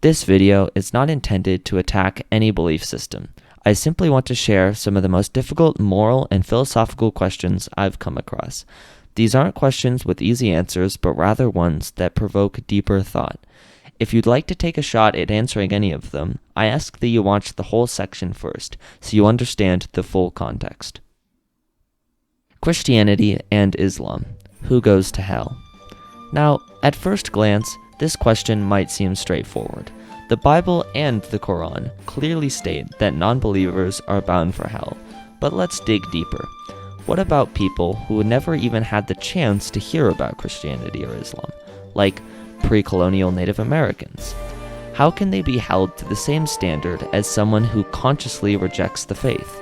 This video is not intended to attack any belief system. I simply want to share some of the most difficult moral and philosophical questions I've come across. These aren't questions with easy answers, but rather ones that provoke deeper thought. If you'd like to take a shot at answering any of them, I ask that you watch the whole section first, so you understand the full context. Christianity and Islam. Who goes to hell? Now, at first glance, this question might seem straightforward. The Bible and the Quran clearly state that non-believers are bound for hell. But let's dig deeper. What about people who never even had the chance to hear about Christianity or Islam, like pre-colonial Native Americans? How can they be held to the same standard as someone who consciously rejects the faith?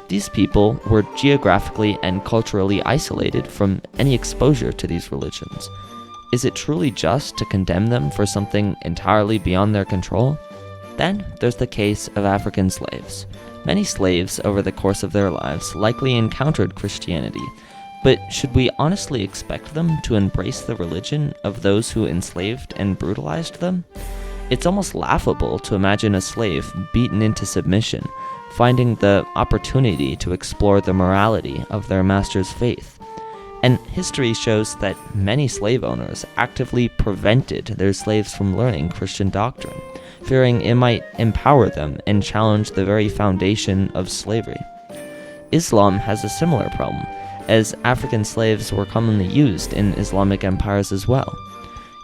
These people were geographically and culturally isolated from any exposure to these religions. Is it truly just to condemn them for something entirely beyond their control? Then there's the case of African slaves. Many slaves over the course of their lives likely encountered Christianity, but should we honestly expect them to embrace the religion of those who enslaved and brutalized them? It's almost laughable to imagine a slave beaten into submission, finding the opportunity to explore the morality of their master's faith. And history shows that many slave owners actively prevented their slaves from learning Christian doctrine, fearing it might empower them and challenge the very foundation of slavery. Islam has a similar problem, as African slaves were commonly used in Islamic empires as well.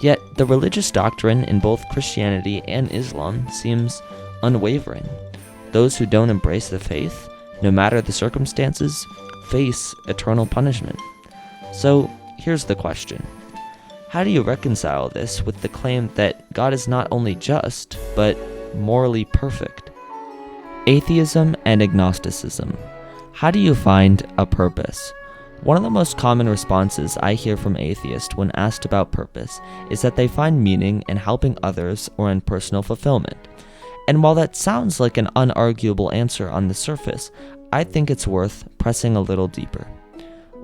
Yet the religious doctrine in both Christianity and Islam seems unwavering. Those who don't embrace the faith, no matter the circumstances, face eternal punishment. So here's the question. How do you reconcile this with the claim that God is not only just, but morally perfect? Atheism and agnosticism. How do you find a purpose? One of the most common responses I hear from atheists when asked about purpose is that they find meaning in helping others or in personal fulfillment. And while that sounds like an unarguable answer on the surface, I think it's worth pressing a little deeper.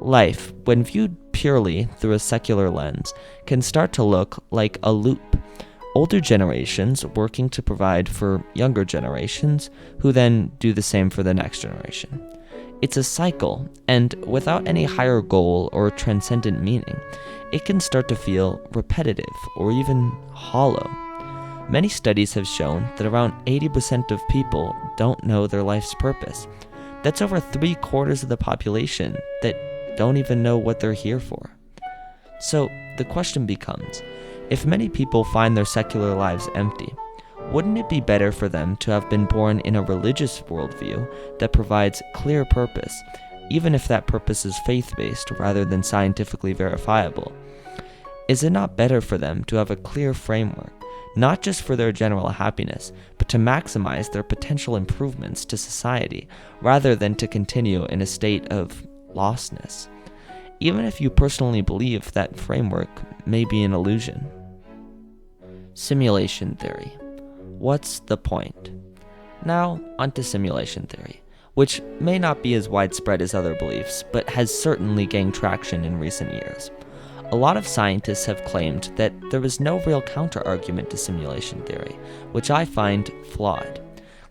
Life, when viewed purely through a secular lens, can start to look like a loop. Older generations working to provide for younger generations, who then do the same for the next generation. It's a cycle, and without any higher goal or transcendent meaning, it can start to feel repetitive or even hollow. Many studies have shown that around 80% of people don't know their life's purpose. That's over 3/4 of the population that don't even know what they're here for. So the question becomes, if many people find their secular lives empty, wouldn't it be better for them to have been born in a religious worldview that provides clear purpose, even if that purpose is faith-based rather than scientifically verifiable? Is it not better for them to have a clear framework, not just for their general happiness, but to maximize their potential improvements to society, rather than to continue in a state of lostness, even if you personally believe that framework may be an illusion? Simulation theory. What's the point? Now, onto simulation theory, which may not be as widespread as other beliefs, but has certainly gained traction in recent years. A lot of scientists have claimed that there is no real counter-argument to simulation theory, which I find flawed.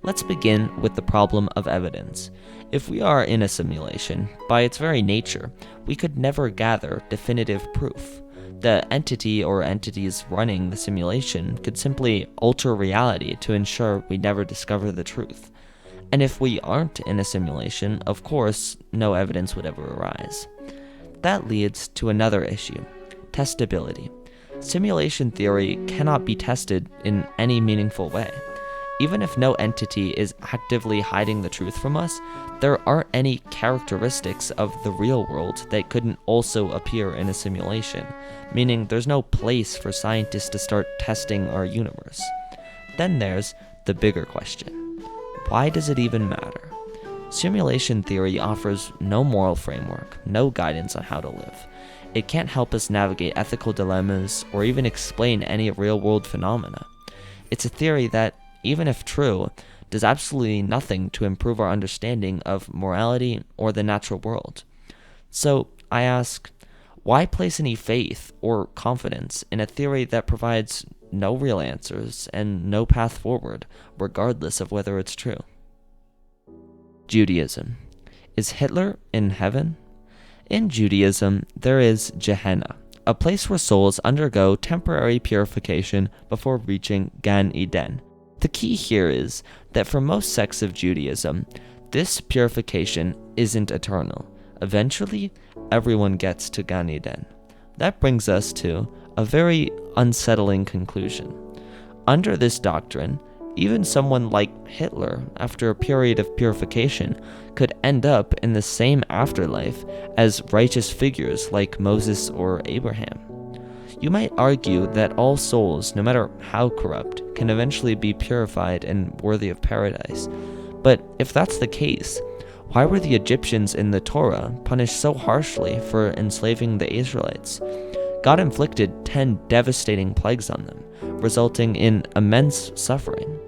Let's begin with the problem of evidence. If we are in a simulation, by its very nature, we could never gather definitive proof. The entity or entities running the simulation could simply alter reality to ensure we never discover the truth. And if we aren't in a simulation, of course, no evidence would ever arise. That leads to another issue, testability. Simulation theory cannot be tested in any meaningful way. Even if no entity is actively hiding the truth from us, there aren't any characteristics of the real world that couldn't also appear in a simulation, meaning there's no place for scientists to start testing our universe. Then there's the bigger question. Why does it even matter? Simulation theory offers no moral framework, no guidance on how to live. It can't help us navigate ethical dilemmas or even explain any real-world phenomena. It's a theory that, even if true, does absolutely nothing to improve our understanding of morality or the natural world. So I ask, why place any faith or confidence in a theory that provides no real answers and no path forward, regardless of whether it's true. Judaism. Is Hitler in heaven? In Judaism, there is Gehenna, a place where souls undergo temporary purification before reaching Gan Eden. The key here is that for most sects of Judaism, this purification isn't eternal. Eventually, everyone gets to Gan Eden. That brings us to a very unsettling conclusion. Under this doctrine, even someone like Hitler, after a period of purification, could end up in the same afterlife as righteous figures like Moses or Abraham. You might argue that all souls, no matter how corrupt, can eventually be purified and worthy of paradise. But if that's the case, why were the Egyptians in the Torah punished so harshly for enslaving the Israelites? God inflicted 10 devastating plagues on them, resulting in immense suffering.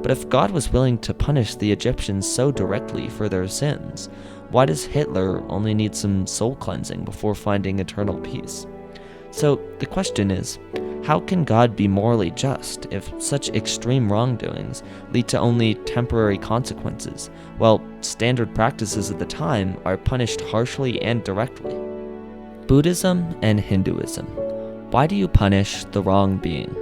But if God was willing to punish the Egyptians so directly for their sins, why does Hitler only need some soul cleansing before finding eternal peace? So the question is, how can God be morally just if such extreme wrongdoings lead to only temporary consequences, while standard practices at the time are punished harshly and directly? Buddhism and Hinduism. Why do you punish the wrong being?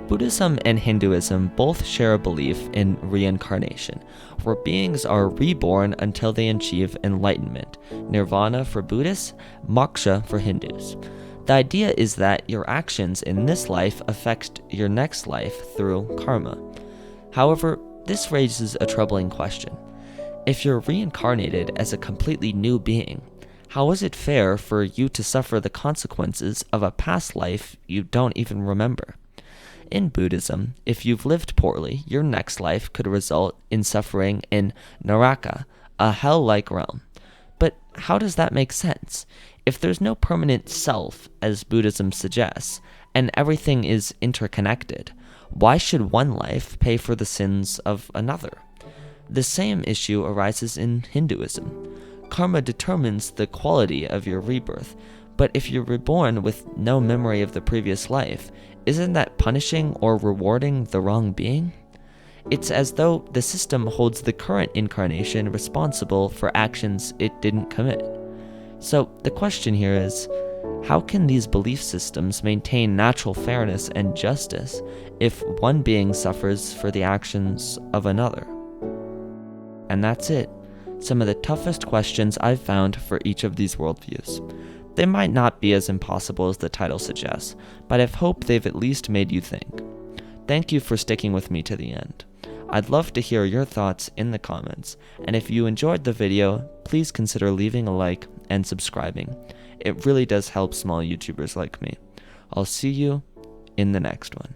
Buddhism and Hinduism both share a belief in reincarnation, where beings are reborn until they achieve enlightenment, nirvana for Buddhists, moksha for Hindus. The idea is that your actions in this life affect your next life through karma. However, this raises a troubling question. If you're reincarnated as a completely new being, how is it fair for you to suffer the consequences of a past life you don't even remember? In Buddhism, if you've lived poorly, your next life could result in suffering in Naraka, a hell-like realm. But how does that make sense? If there's no permanent self, as Buddhism suggests, and everything is interconnected, why should one life pay for the sins of another? The same issue arises in Hinduism. Karma determines the quality of your rebirth, but if you're reborn with no memory of the previous life, isn't that punishing or rewarding the wrong being? It's as though the system holds the current incarnation responsible for actions it didn't commit. So the question here is, how can these belief systems maintain natural fairness and justice if one being suffers for the actions of another? And that's it. Some of the toughest questions I've found for each of these worldviews. They might not be as impossible as the title suggests, but I hope they've at least made you think. Thank you for sticking with me to the end. I'd love to hear your thoughts in the comments, and if you enjoyed the video, please consider leaving a like and subscribing. It really does help small YouTubers like me. I'll see you in the next one.